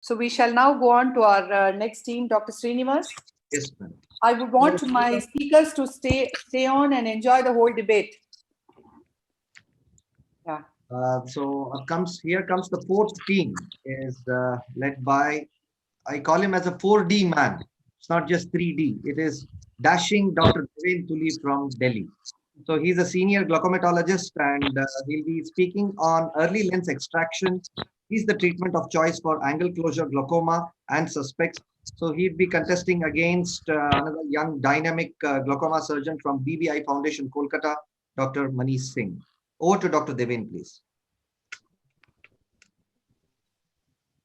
So we shall now go on to our next team, Dr. Srinivas. Yes, ma'am. I would want my speakers to stay on and enjoy the whole debate. Yeah. Here comes the fourth team, is led by, I call him as a 4D man. It's not just 3D. It is dashing Dr. Deven Tuli from Delhi. So he's a senior glaucomatologist, and he'll be speaking on early lens extraction. He's the treatment of choice for angle closure glaucoma and suspects. So he'd be contesting against another young dynamic glaucoma surgeon from BBI Foundation, Kolkata, Dr. Manish Singh. Over to Dr. Deven, please.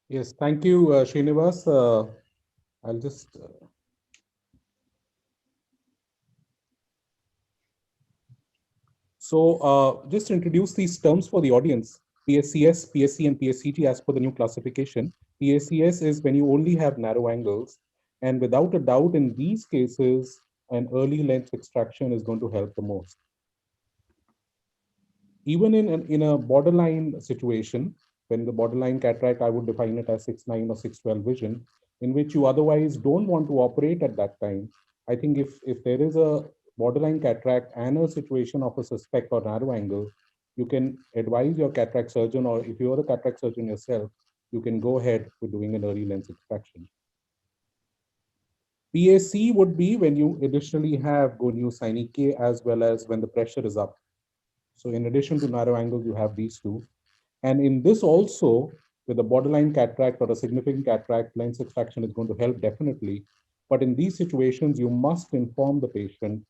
Yes, thank you, Srinivas. I'll just just introduce these terms for the audience. PSCS, PSC, and PSCT as per the new classification. PSCS is when you only have narrow angles, and without a doubt, in these cases, an early lens extraction is going to help the most. Even in a borderline situation, when the borderline cataract, I would define it as 6/9 or 6/12 vision, in which you otherwise don't want to operate at that time. I think if there is a borderline cataract and a situation of a suspect or narrow angle, you can advise your cataract surgeon, or if you're a cataract surgeon yourself, you can go ahead with doing an early lens extraction. PAC would be when you additionally have goniosynovitis as well as when the pressure is up. So in addition to narrow angles, you have these two. And in this also, with a borderline cataract or a significant cataract, lens extraction is going to help definitely. But in these situations, you must inform the patient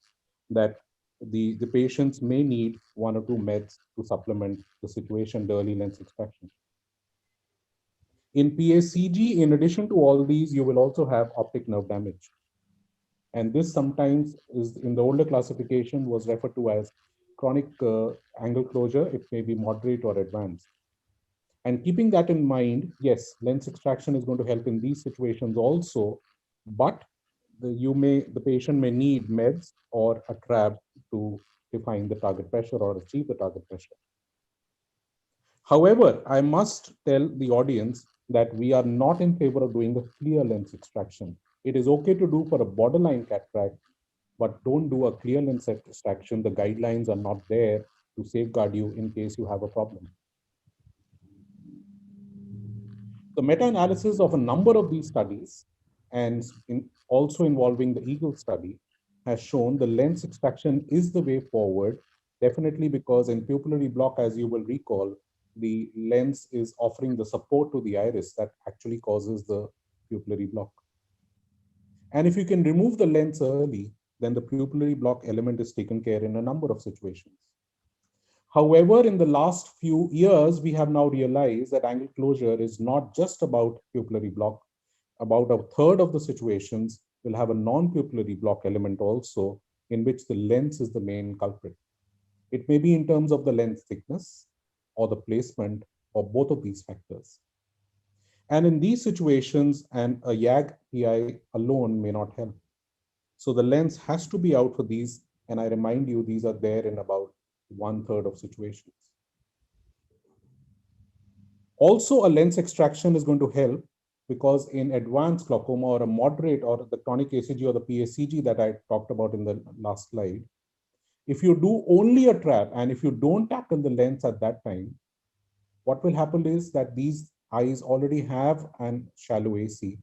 that the patients may need 1 or 2 meds to supplement the situation, the early lens extraction. In PACG, in addition to all these, you will also have optic nerve damage. And this sometimes is, in the older classification, was referred to as chronic angle closure. It may be moderate or advanced. And keeping that in mind, yes, lens extraction is going to help in these situations also, but the patient may need meds or a trab to define the target pressure or achieve the target pressure. However, I must tell the audience that we are not in favor of doing a clear lens extraction. It is okay to do for a borderline cataract, but don't do a clear lens extraction. The guidelines are not there to safeguard you in case you have a problem. The meta-analysis of a number of these studies, and also involving the EAGLE study, has shown the lens extraction is the way forward, definitely because in pupillary block, as you will recall, the lens is offering the support to the iris that actually causes the pupillary block. And if you can remove the lens early, then the pupillary block element is taken care in a number of situations. However, in the last few years, we have now realized that angle closure is not just about pupillary block. About a third of the situations will have a non-pupillary block element also, in which the lens is the main culprit. It may be in terms of the lens thickness or the placement or both of these factors. And in these situations, a YAG PI alone may not help. So the lens has to be out for these. And I remind you, these are there in about 1/3 of situations. Also, a lens extraction is going to help because in advanced glaucoma or a moderate or the chronic ACG or the PACG that I talked about in the last slide, if you do only a trap and if you don't tackle the lens at that time, what will happen is that these eyes already have an shallow AC.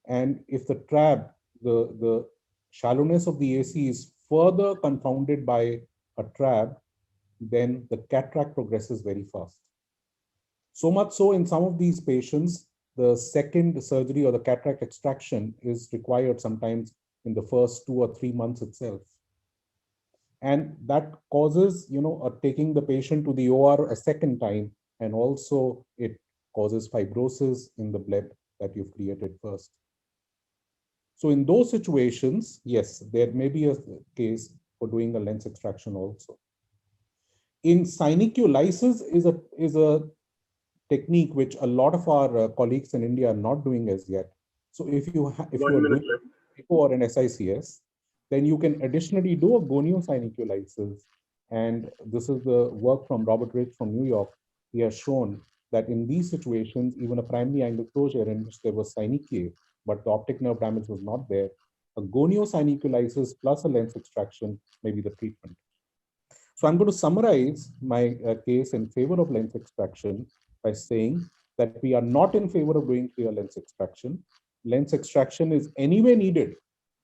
And if the trap, the shallowness of the AC is further confounded by a trap, then the cataract progresses very fast. So much so in some of these patients, the second surgery or the cataract extraction is required sometimes in the first 2 or 3 months itself. And that causes, taking the patient to the OR a second time, and also it causes fibrosis in the blood that you've created first. So in those situations, yes, there may be a case for doing a lens extraction also. In synecholysis is a technique which a lot of our colleagues in India are not doing as yet. So if you are doing ECO or an SICS, then you can additionally do a goniosynovitis. And this is the work from Robert Rich from New York. He has shown that in these situations, even a primary angle closure in which there was synechiae, but the optic nerve damage was not there, a goniosyneculitis plus a lens extraction may be the treatment. So I'm going to summarize my case in favor of lens extraction by saying that we are not in favor of doing clear lens extraction. Lens extraction is anyway needed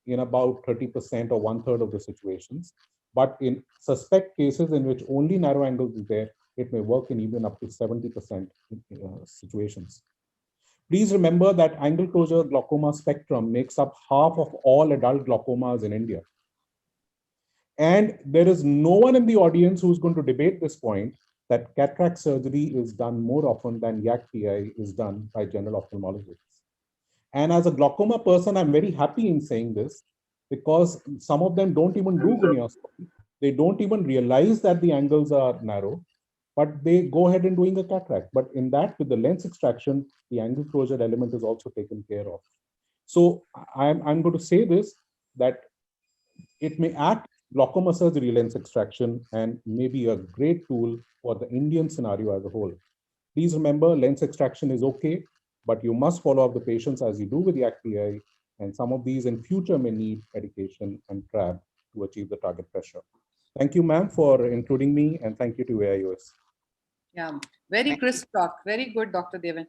in about 30% or 1/3 of the situations. But in suspect cases in which only narrow angles is there, it may work in even up to 70% situations. Please remember that angle closure glaucoma spectrum makes up half of all adult glaucomas in India. And there is no one in the audience who's going to debate this point that cataract surgery is done more often than YAC-TI is done by general ophthalmologists. And as a glaucoma person, I'm very happy in saying this because some of them don't even do gonioscopy. They don't even realize that the angles are narrow, but they go ahead and doing a cataract. But in that, with the lens extraction, the angle closure element is also taken care of. So I'm going to say this, that it may act glaucoma surgery lens extraction and may be a great tool for the Indian scenario as a whole. Please remember, lens extraction is okay, but you must follow up the patients as you do with the YAC-TI, and some of these in future may need medication and TRAB to achieve the target pressure. Thank you, ma'am, for including me, and thank you to AIOS. Yeah, very crisp talk. Very good, Dr. Devan.